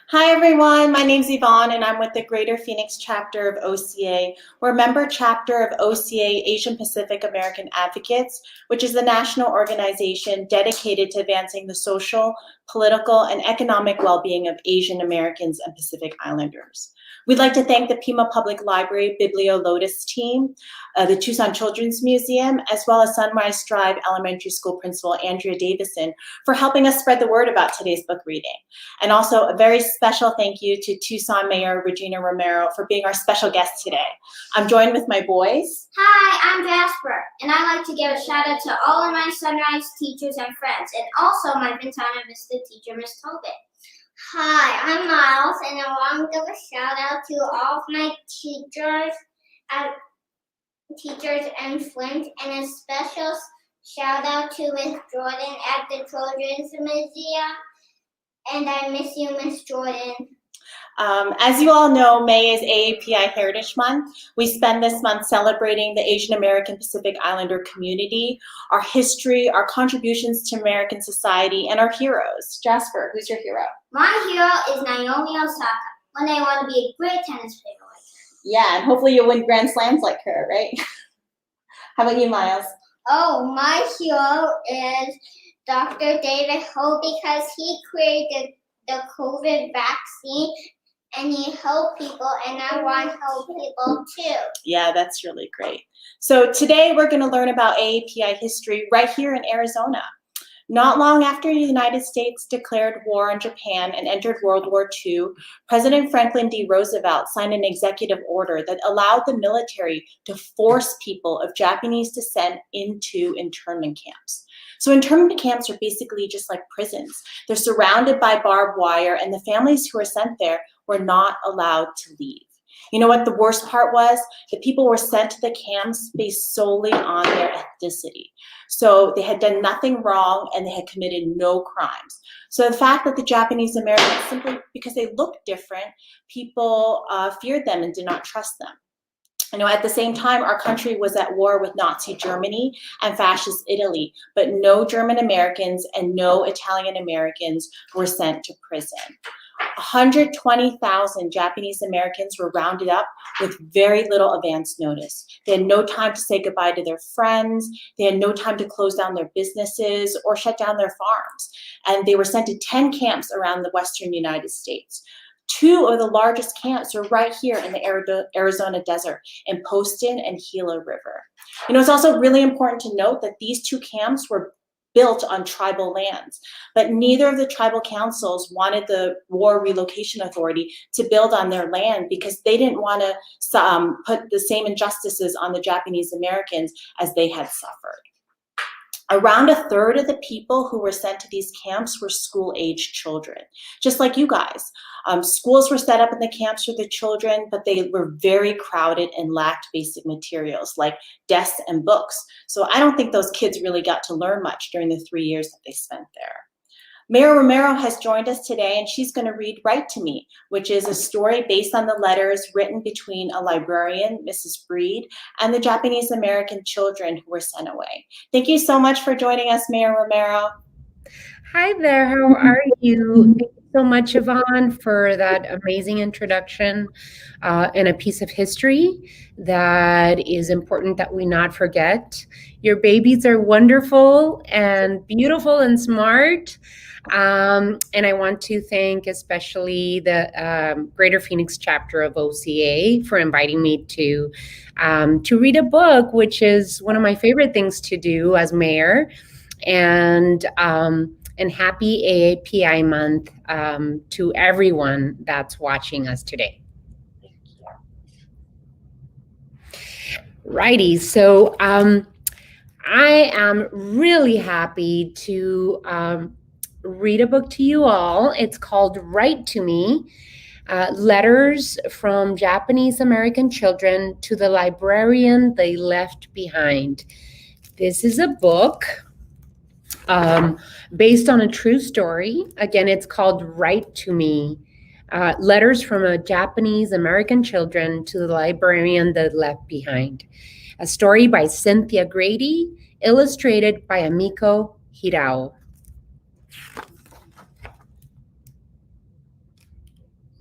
Hi everyone, my name's Yvonne and I'm with the Greater Phoenix chapter of OCA. We're a member chapter of OCA Asian Pacific American Advocates, which is the national organization dedicated to advancing the social, political, and economic well-being of Asian Americans and Pacific Islanders. We'd like to thank the Pima Public Library Biblio Lotus team, the Tucson Children's Museum, as well as Sunrise Drive Elementary School Principal Andrea Davison for helping us spread the word about today's book reading. And also a very special thank you to Tucson Mayor Regina Romero for being our special guest today. I'm joined with my boys. Hi, I'm Jasper, and I'd like to give a shout out to all of my Sunrise teachers and friends, and also my Ventana Vista teacher, Miss Tobit. Hi, I'm Miles, and I want to give a shout out to all of my teachers and Flint, and a special shout out to Miss Jordan at the Children's Museum. And I miss you, Miss Jordan. As you all know, May is AAPI Heritage Month. We spend this month celebrating the Asian American Pacific Islander community, our history, our contributions to American society, and our heroes. Jasper, who's your hero? My hero is Naomi Osaka, when I want to be a great tennis player like her. Yeah, and hopefully you'll win Grand Slams like her, right? How about you, Miles? Oh, my hero is Dr. David Ho, because he created the COVID vaccine and he helped people, and I want to help people too. Yeah, that's really great. So today we're going to learn about AAPI history right here in Arizona. Not long after the United States declared war on Japan and entered World War II, President Franklin D. Roosevelt signed an executive order that allowed the military to force people of Japanese descent into internment camps. So internment camps are basically just like prisons. They're surrounded by barbed wire, and the families who were sent there were not allowed to leave. You know what the worst part was? The people were sent to the camps based solely on their ethnicity. So they had done nothing wrong and they had committed no crimes. So the fact that the Japanese Americans, simply because they looked different, people feared them and did not trust them. You know, at the same time, our country was at war with Nazi Germany and fascist Italy, but no German Americans and no Italian Americans were sent to prison. 120,000 Japanese Americans were rounded up with very little advance notice. They had no time to say goodbye to their friends. They had no time to close down their businesses or shut down their farms. And they were sent to 10 camps around the western United States. 2 of the largest camps are right here in the Arizona desert, in Poston and Gila River. You know, it's also really important to note that these 2 camps were built on tribal lands, but neither of the tribal councils wanted the War Relocation Authority to build on their land because they didn't want to put the same injustices on the Japanese Americans as they had suffered. Around 1/3 of the people who were sent to these camps were school-age children, just like you guys. Schools were set up in the camps for the children, but they were very crowded and lacked basic materials like desks and books. So I don't think those kids really got to learn much during the 3 years that they spent there. Mayor Romero has joined us today, and she's going to read Write to Me, which is a story based on the letters written between a librarian, Mrs. Breed, and the Japanese American children who were sent away. Thank you so much for joining us, Mayor Romero. Hi there, how are you? Thank you so much, Yvonne, for that amazing introduction and a piece of history that is important that we not forget. Your babies are wonderful and beautiful and smart. And I want to thank especially the Greater Phoenix chapter of OCA for inviting me to read a book, which is one of my favorite things to do as mayor. And happy AAPI month to everyone that's watching us today. Righty, so I am really happy to read a book to you all. It's called Write to Me, Letters from Japanese American Children to the Librarian They Left Behind. This is a book based on a true story. Again, it's called Write to Me, Letters from a Japanese American Children to the Librarian They Left Behind. A story by Cynthia Grady, illustrated by Amiko Hirao.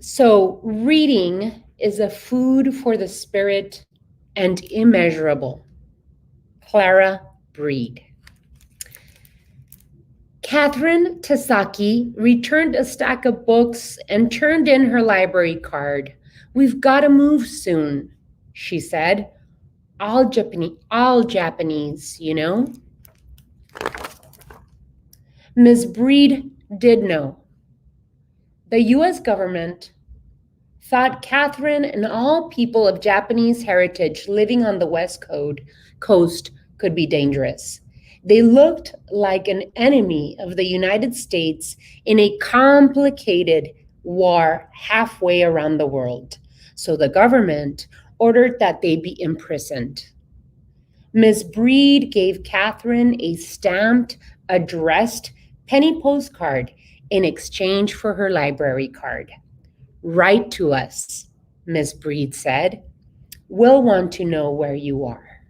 So, reading is a food for the spirit and immeasurable. Clara Breed. Catherine Tasaki returned a stack of books and turned in her library card. "We've got to move soon," she said. All Japanese, you know. Ms. Breed did know. The US government thought Catherine and all people of Japanese heritage living on the West Coast could be dangerous. They looked like an enemy of the United States in a complicated war halfway around the world. So the government ordered that they be imprisoned. Ms. Breed gave Catherine a stamped, addressed penny postcard in exchange for her library card. "Write to us," Ms. Breed said. "We'll want to know where you are."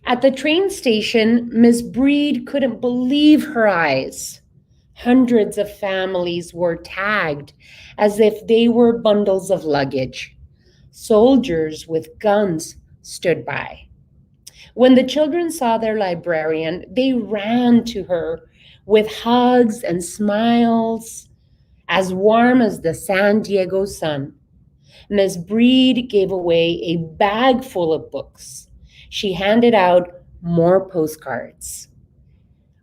At the train station, Ms. Breed couldn't believe her eyes. Hundreds of families were tagged as if they were bundles of luggage. Soldiers with guns stood by. When the children saw their librarian, they ran to her with hugs and smiles as warm as the San Diego sun. Ms. Breed gave away a bag full of books. She handed out more postcards.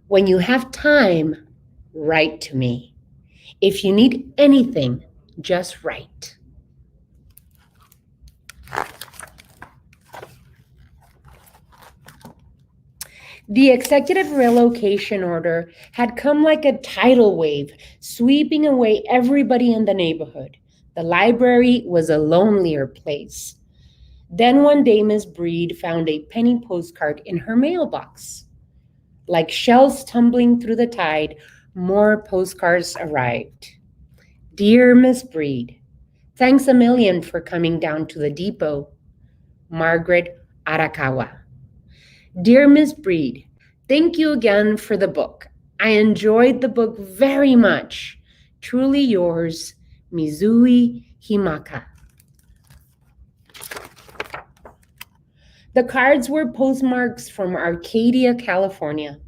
"When you have time, write to me. If you need anything, just write." The executive relocation order had come like a tidal wave, sweeping away everybody in the neighborhood. The library was a lonelier place. Then one day, Ms. Breed found a penny postcard in her mailbox. Like shells tumbling through the tide, more postcards arrived. "Dear Miss Breed, thanks a million for coming down to the depot. Margaret Arakawa." "Dear Miss Breed, thank you again for the book. I enjoyed the book very much. Truly yours, Mizui Himaka." The cards were postmarks from Arcadia, California.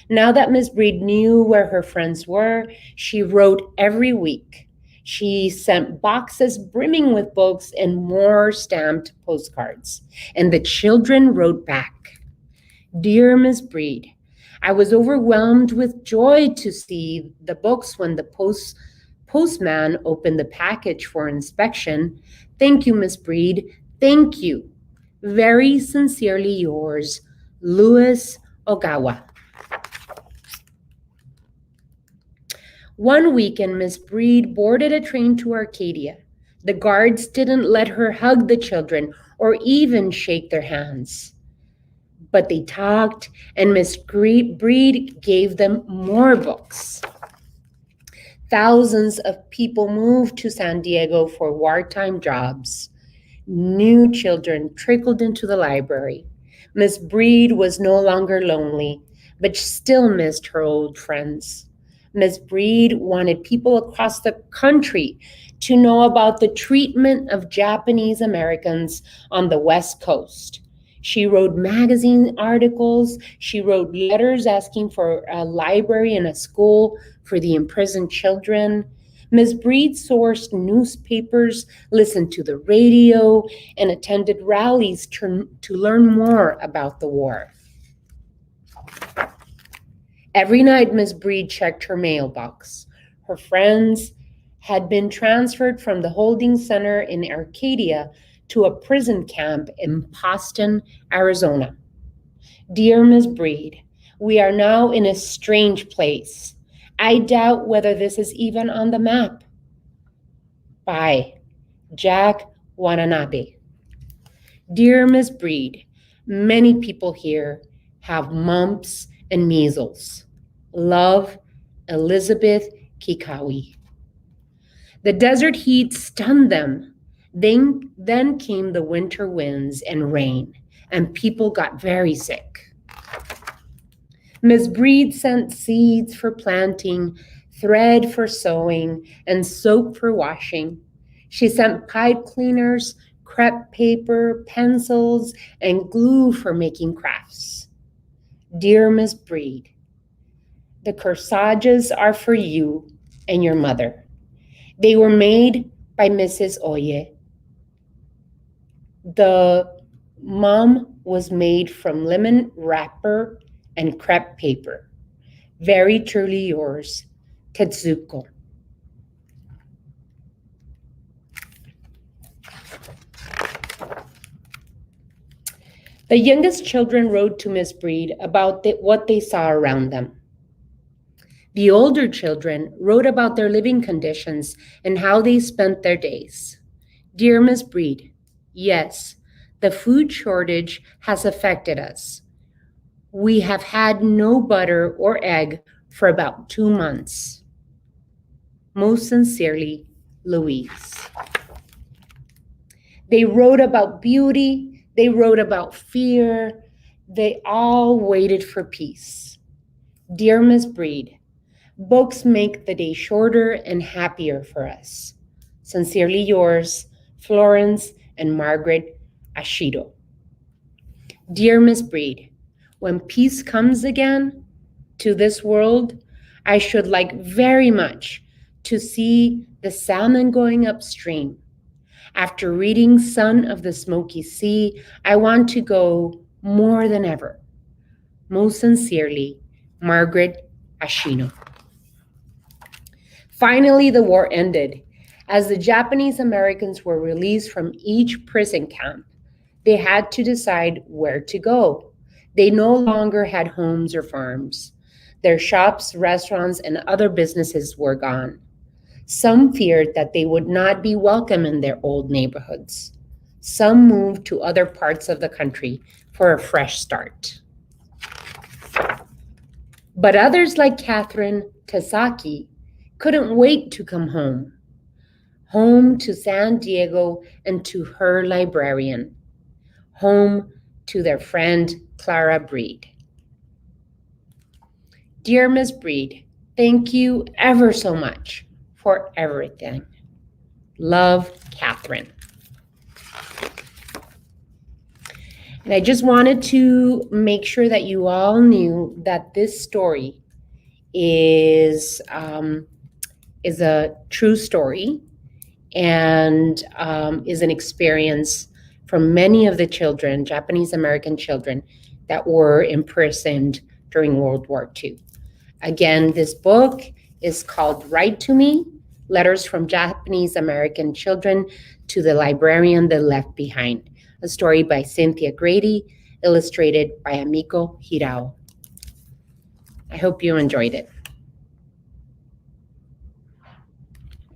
Now that Miss Breed knew where her friends were, she wrote every week. She sent boxes brimming with books and more stamped postcards. And the children wrote back. "Dear Miss Breed, I was overwhelmed with joy to see the books when the postman opened the package for inspection. Thank you, Miss Breed. Thank you. Very sincerely yours, Louis Ogawa." One weekend, Miss Breed boarded a train to Arcadia. The guards didn't let her hug the children or even shake their hands. But they talked, and Miss Breed gave them more books. Thousands of people moved to San Diego for wartime jobs. New children trickled into the library. Miss Breed was no longer lonely, but still missed her old friends. Miss Breed wanted people across the country to know about the treatment of Japanese Americans on the West Coast. She wrote magazine articles. She wrote letters asking for a library and a school for the imprisoned children. Ms. Breed sourced newspapers, listened to the radio, and attended rallies to learn more about the war. Every night, Ms. Breed checked her mailbox. Her friends had been transferred from the holding center in Arcadia to a prison camp in Poston, Arizona. "Dear Ms. Breed, we are now in a strange place. I doubt whether this is even on the map. By Jack Watanabe." "Dear Ms. Breed, many people here have mumps and measles. Love, Elizabeth Kikawi." The desert heat stunned them. Then came the winter winds and rain, and people got very sick. Miss Breed sent seeds for planting, thread for sewing, and soap for washing. She sent pipe cleaners, crepe paper, pencils, and glue for making crafts. Dear Miss Breed, the corsages are for you and your mother. They were made by Mrs. Oye. The mum was made from lemon wrapper and crepe paper. Very truly yours, Tetsuko. The youngest children wrote to Miss Breed about what they saw around them. The older children wrote about their living conditions and how they spent their days. Dear Miss Breed, yes, the food shortage has affected us. We have had no butter or egg for about 2 months. Most sincerely, Louise. They wrote about beauty, they wrote about fear, they all waited for peace. Dear Miss Breed, books make the day shorter and happier for us. Sincerely yours, Florence and Margaret Ashido. Dear Miss Breed, when peace comes again to this world, I should like very much to see the salmon going upstream. After reading Son of the Smoky Sea, I want to go more than ever. Most sincerely, Margaret Ashino. Finally, the war ended. As the Japanese Americans were released from each prison camp, they had to decide where to go. They no longer had homes or farms. Their shops, restaurants, and other businesses were gone. Some feared that they would not be welcome in their old neighborhoods. Some moved to other parts of the country for a fresh start. But others, like Catherine Tasaki, couldn't wait to come home to San Diego and to her librarian, home to their friend Clara Breed. Dear Miss Breed, thank you ever so much for everything. Love, Catherine. And I just wanted to make sure that you all knew that this story is a true story and is an experience from many of the children, Japanese American children, that were imprisoned during World War II. Again, this book is called Write to Me, Letters from Japanese American Children to the Librarian They Left Behind, a story by Cynthia Grady, illustrated by Amiko Hirao. I hope you enjoyed it.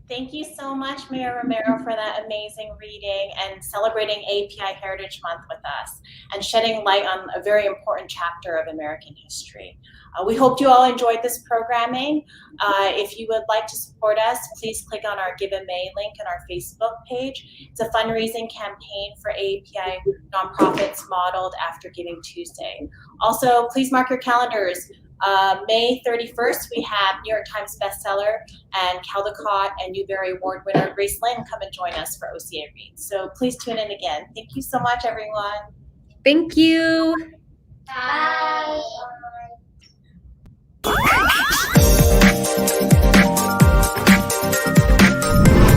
Thank you so much, Mayor Romero, for that amazing reading and celebrating API Heritage Month with us and shedding light on a very important chapter of American history. We hope you all enjoyed this programming. If you would like to support us, please click on our Give a May link on our Facebook page. It's a fundraising campaign for API nonprofits modeled after Giving Tuesday. Also, please mark your calendars. May 31st, we have New York Times bestseller and Caldecott and Newbery Award winner Grace Lynn come and join us for OCA Reads. So please tune in again. Thank you so much, everyone. Thank you. Bye.